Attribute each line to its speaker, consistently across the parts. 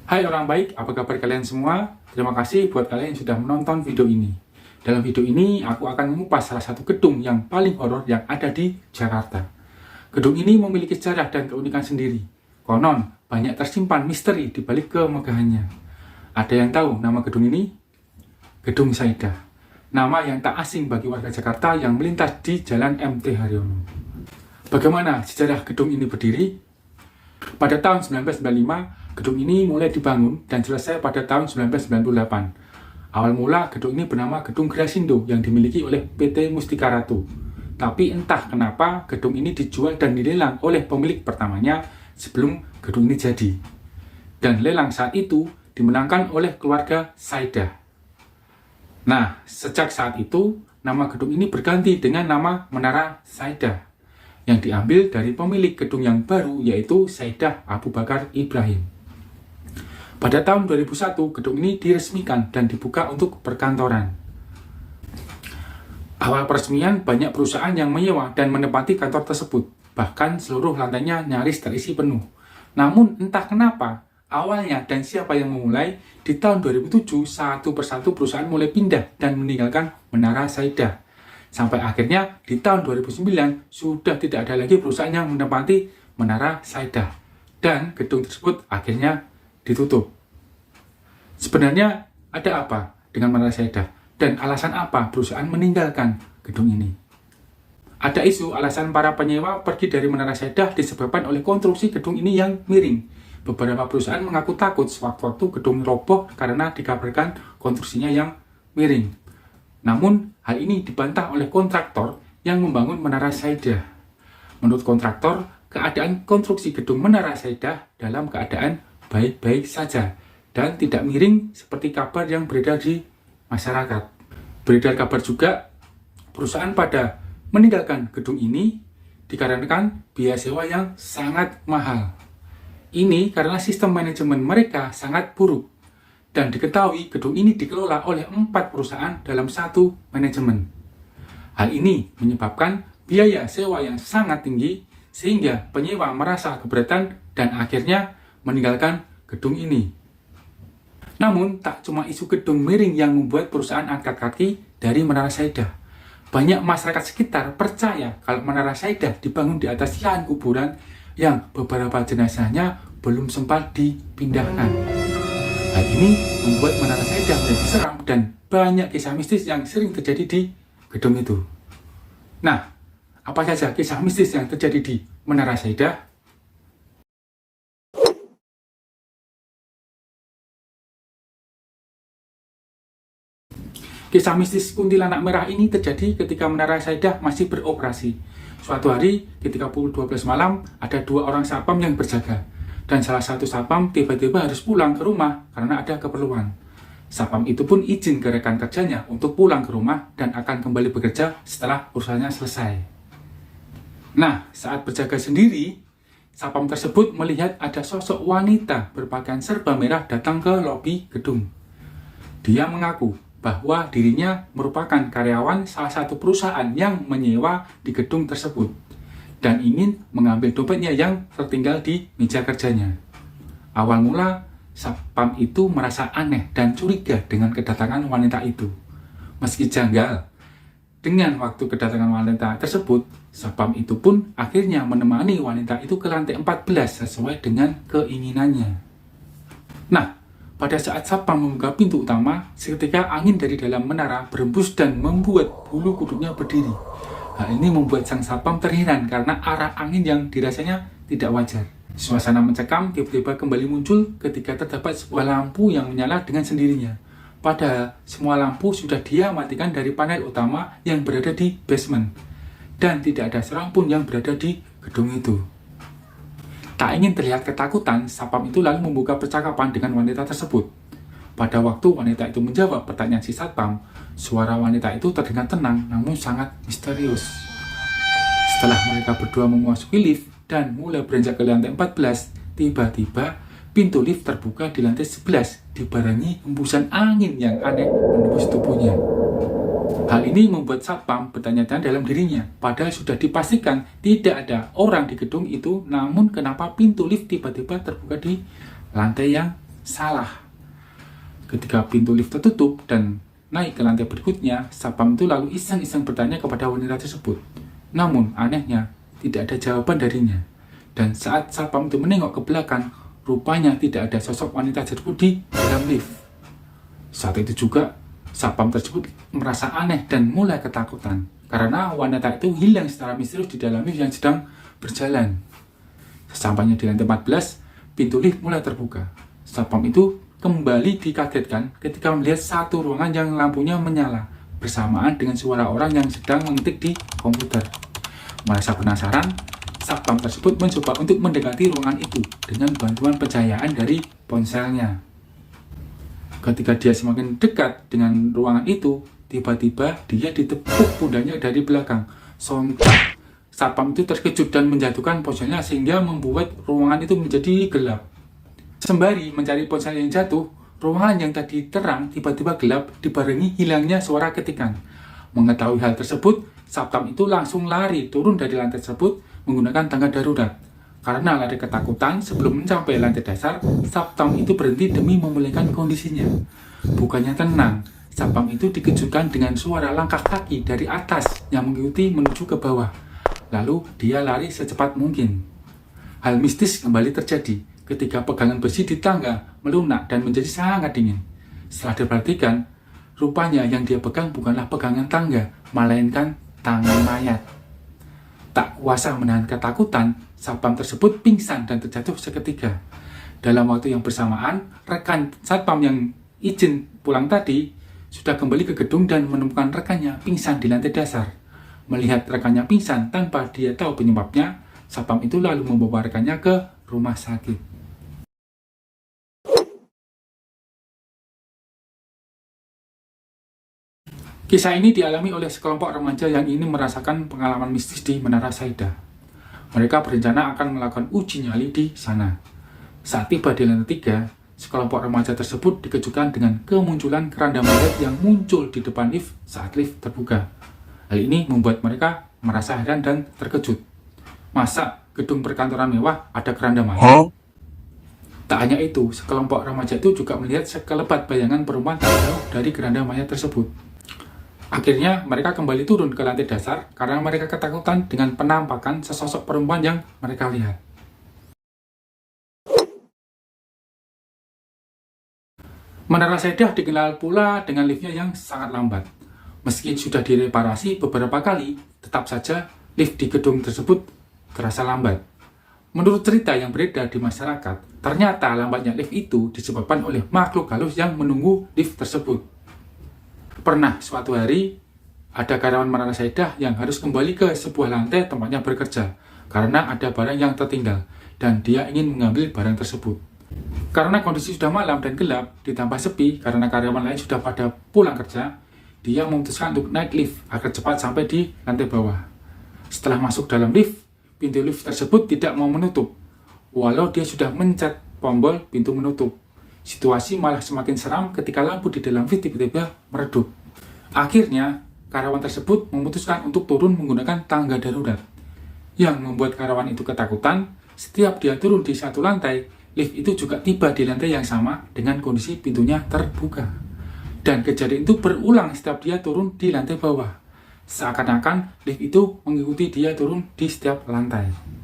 Speaker 1: Hai orang baik, apa kabar kalian semua? Terima kasih buat kalian yang sudah menonton video ini. Dalam video ini, aku akan mengupas salah satu gedung yang paling horor yang ada di Jakarta. Gedung ini memiliki sejarah dan keunikan sendiri. Konon, banyak tersimpan misteri di balik kemegahannya. Ada yang tahu nama gedung ini? Gedung Saidah. Nama yang tak asing bagi warga Jakarta yang melintas di Jalan MT Haryono. Bagaimana sejarah gedung ini berdiri? Pada tahun 1995, gedung ini mulai dibangun dan selesai pada tahun 1998. Awal mula gedung ini bernama Gedung Grasindo yang dimiliki oleh PT Mustika Ratu. Tapi entah kenapa gedung ini dijual dan dilelang oleh pemilik pertamanya sebelum gedung ini jadi. Dan lelang saat itu dimenangkan oleh keluarga Saidah. Nah, sejak saat itu nama gedung ini berganti dengan nama Menara Saidah yang diambil dari pemilik gedung yang baru yaitu Saidah Abu Bakar Ibrahim. Pada tahun 2001, gedung ini diresmikan dan dibuka untuk perkantoran. Awal peresmian, banyak perusahaan yang menyewa dan menempati kantor tersebut. Bahkan seluruh lantainya nyaris terisi penuh. Namun entah kenapa, awalnya dan siapa yang memulai, di tahun 2007, satu persatu perusahaan mulai pindah dan meninggalkan Menara Saidah. Sampai akhirnya, di tahun 2009, sudah tidak ada lagi perusahaan yang menempati Menara Saidah. Dan gedung tersebut akhirnya ditutup. Sebenarnya ada apa dengan Menara Saidah dan alasan apa perusahaan meninggalkan gedung ini? Ada isu alasan para penyewa pergi dari Menara Saidah disebabkan oleh konstruksi gedung ini yang miring. Beberapa perusahaan mengaku takut sewaktu-waktu gedung roboh karena dikabarkan konstruksinya yang miring. Namun hal ini dibantah oleh kontraktor yang membangun Menara Saidah. Menurut kontraktor, keadaan konstruksi gedung Menara Saidah dalam keadaan baik-baik saja dan tidak miring seperti kabar yang beredar di masyarakat. Beredar kabar juga perusahaan pada meninggalkan gedung ini dikarenakan biaya sewa yang sangat mahal. Ini karena sistem manajemen mereka sangat buruk dan diketahui gedung ini dikelola oleh 4 perusahaan dalam satu manajemen. Hal ini menyebabkan biaya sewa yang sangat tinggi sehingga penyewa merasa keberatan dan akhirnya meninggalkan gedung ini. Namun, tak cuma isu gedung miring yang membuat perusahaan angkat kaki dari Menara Saidah. Banyak masyarakat sekitar percaya kalau Menara Saidah dibangun di atas lahan kuburan yang beberapa jenazahnya belum sempat dipindahkan. Hal ini membuat Menara Saidah menjadi seram dan banyak kisah mistis yang sering terjadi di gedung itu. Nah, apa saja kisah mistis yang terjadi di Menara Saidah? Kisah mistis kuntilanak merah ini terjadi ketika Menara Saidah masih beroperasi. Suatu hari, ketika pukul 12 malam, ada 2 orang satpam yang berjaga. Dan salah satu satpam tiba-tiba harus pulang ke rumah karena ada keperluan. Satpam itu pun izin ke rekan kerjanya untuk pulang ke rumah dan akan kembali bekerja setelah urusannya selesai. Nah, saat berjaga sendiri, satpam tersebut melihat ada sosok wanita berpakaian serba merah datang ke lobi gedung. Dia mengaku bahwa dirinya merupakan karyawan salah satu perusahaan yang menyewa di gedung tersebut dan ingin mengambil dompetnya yang tertinggal di meja kerjanya. Awal mula, satpam itu merasa aneh dan curiga dengan kedatangan wanita itu. Meski janggal dengan waktu kedatangan wanita tersebut, satpam itu pun akhirnya menemani wanita itu ke lantai 14 sesuai dengan keinginannya. Nah, pada saat satpam membuka pintu utama, seketika angin dari dalam menara berembus dan membuat bulu kuduknya berdiri. Hal ini membuat sang satpam terheran karena arah angin yang dirasanya tidak wajar. Suasana mencekam tiba-tiba kembali muncul ketika terdapat sebuah lampu yang menyala dengan sendirinya. Padahal semua lampu sudah dia matikan dari panel utama yang berada di basement. Dan tidak ada seorang pun yang berada di gedung itu. Tak ingin terlihat ketakutan, satpam itu lalu membuka percakapan dengan wanita tersebut. Pada waktu wanita itu menjawab pertanyaan si satpam, suara wanita itu terdengar tenang namun sangat misterius. Setelah mereka berdua memasuki lift dan mulai beranjak ke lantai 14, tiba-tiba pintu lift terbuka di lantai 11 dibarengi hembusan angin yang aneh menembus tubuhnya. Hal ini membuat satpam bertanya-tanya dalam dirinya, padahal sudah dipastikan tidak ada orang di gedung itu, namun kenapa pintu lift tiba-tiba terbuka di lantai yang salah. Ketika pintu lift tertutup dan naik ke lantai berikutnya, satpam itu lalu iseng-iseng bertanya kepada wanita tersebut. Namun anehnya, tidak ada jawaban darinya. Dan saat satpam itu menengok ke belakang, rupanya tidak ada sosok wanita tersebut di dalam lift. Saat itu juga, satpam tersebut merasa aneh dan mulai ketakutan karena wanita itu hilang secara misterius di dalam lift yang sedang berjalan. Sesampainya di lantai 14, pintu lift mulai terbuka. Satpam itu kembali dikagetkan ketika melihat satu ruangan yang lampunya menyala bersamaan dengan suara orang yang sedang mengetik di komputer. Merasa penasaran, satpam tersebut mencoba untuk mendekati ruangan itu dengan bantuan pencahayaan dari ponselnya. Ketika dia semakin dekat dengan ruangan itu, tiba-tiba dia ditepuk pundaknya dari belakang. Sontak, satpam itu terkejut dan menjatuhkan ponselnya sehingga membuat ruangan itu menjadi gelap. Sembari mencari ponsel yang jatuh, ruangan yang tadi terang tiba-tiba gelap dibarengi hilangnya suara ketikan. Mengetahui hal tersebut, satpam itu langsung lari turun dari lantai tersebut menggunakan tangga darurat. Karena lari ketakutan, sebelum mencapai lantai dasar, satpam itu berhenti demi memulihkan kondisinya. Bukannya tenang, satpam itu dikejutkan dengan suara langkah kaki dari atas yang mengikuti menuju ke bawah. Lalu dia lari secepat mungkin. Hal mistis kembali terjadi ketika pegangan besi di tangga melunak dan menjadi sangat dingin. Setelah diperhatikan, rupanya yang dia pegang bukanlah pegangan tangga, melainkan tangan mayat. Tak kuasa menahan ketakutan, satpam tersebut pingsan dan terjatuh seketika. Dalam waktu yang bersamaan, rekan satpam yang izin pulang tadi sudah kembali ke gedung dan menemukan rekannya pingsan di lantai dasar. Melihat rekannya pingsan tanpa dia tahu penyebabnya, satpam itu lalu membawa rekannya ke rumah sakit. Kisah ini dialami oleh sekelompok remaja yang ingin merasakan pengalaman mistis di Menara Saidah. Mereka berencana akan melakukan uji nyali di sana. Saat tiba di lantai 3, sekelompok remaja tersebut dikejutkan dengan kemunculan keranda mayat yang muncul di depan lift saat lift terbuka. Hal ini membuat mereka merasa heran dan terkejut. Masa gedung perkantoran mewah ada keranda mayat? Tak hanya itu, sekelompok remaja itu juga melihat sekelebat bayangan perempuan tak jauh dari keranda mayat tersebut. Akhirnya mereka kembali turun ke lantai dasar karena mereka ketakutan dengan penampakan sesosok perempuan yang mereka lihat. Menara Saidah dikenal pula dengan liftnya yang sangat lambat. Meski sudah direparasi beberapa kali, tetap saja lift di gedung tersebut terasa lambat. Menurut cerita yang beredar di masyarakat, ternyata lambatnya lift itu disebabkan oleh makhluk halus yang menunggu lift tersebut. Pernah suatu hari, ada karyawan Menara Saidah yang harus kembali ke sebuah lantai tempatnya bekerja karena ada barang yang tertinggal dan dia ingin mengambil barang tersebut. Karena kondisi sudah malam dan gelap, ditambah sepi karena karyawan lain sudah pada pulang kerja, dia memutuskan untuk naik lift agar cepat sampai di lantai bawah. Setelah masuk dalam lift, pintu lift tersebut tidak mau menutup, walau dia sudah mencet tombol pintu menutup. Situasi malah semakin seram ketika lampu di dalam lift tiba-tiba meredup. Akhirnya, karyawan tersebut memutuskan untuk turun menggunakan tangga darurat. Yang membuat karyawan itu ketakutan, setiap dia turun di satu lantai, lift itu juga tiba di lantai yang sama dengan kondisi pintunya terbuka. Dan kejadian itu berulang setiap dia turun di lantai bawah. Seakan-akan lift itu mengikuti dia turun di setiap lantai.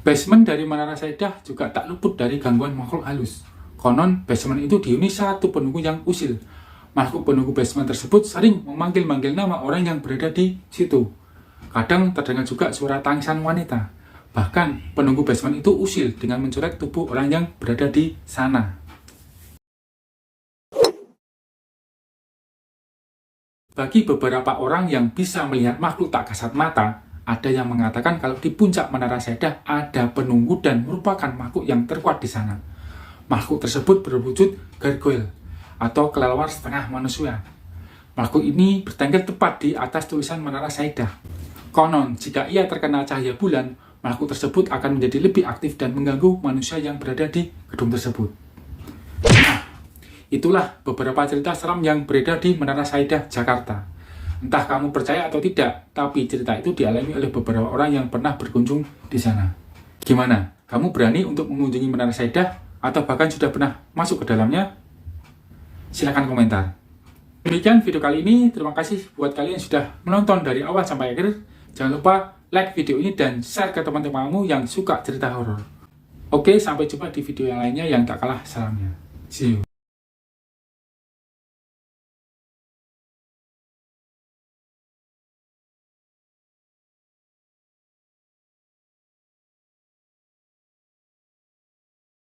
Speaker 1: Basement dari Menara Saidah juga tak luput dari gangguan makhluk halus. Konon, basement itu dihuni satu penunggu yang usil. Makhluk penunggu basement tersebut sering memanggil-manggil nama orang yang berada di situ. Kadang terdengar juga suara tangisan wanita. Bahkan, penunggu basement itu usil dengan mencoret tubuh orang yang berada di sana. Bagi beberapa orang yang bisa melihat makhluk tak kasat mata, ada yang mengatakan kalau di puncak Menara Saidah ada penunggu dan merupakan makhluk yang terkuat di sana. Makhluk tersebut berwujud gargoyle atau kelelawar setengah manusia. Makhluk ini bertengger tepat di atas tulisan Menara Saidah. Konon, jika ia terkena cahaya bulan, makhluk tersebut akan menjadi lebih aktif dan mengganggu manusia yang berada di gedung tersebut. Nah, itulah beberapa cerita seram yang beredar di Menara Saidah, Jakarta. Entah kamu percaya atau tidak, tapi cerita itu dialami oleh beberapa orang yang pernah berkunjung di sana. Gimana? Kamu berani untuk mengunjungi Menara Saida atau bahkan sudah pernah masuk ke dalamnya? Silahkan komentar. Demikian video kali ini. Terima kasih buat kalian yang sudah menonton dari awal sampai akhir. Jangan lupa like video ini dan share ke teman-temanmu yang suka cerita horor. Oke, sampai jumpa di video yang lainnya yang tak kalah seramnya. See you.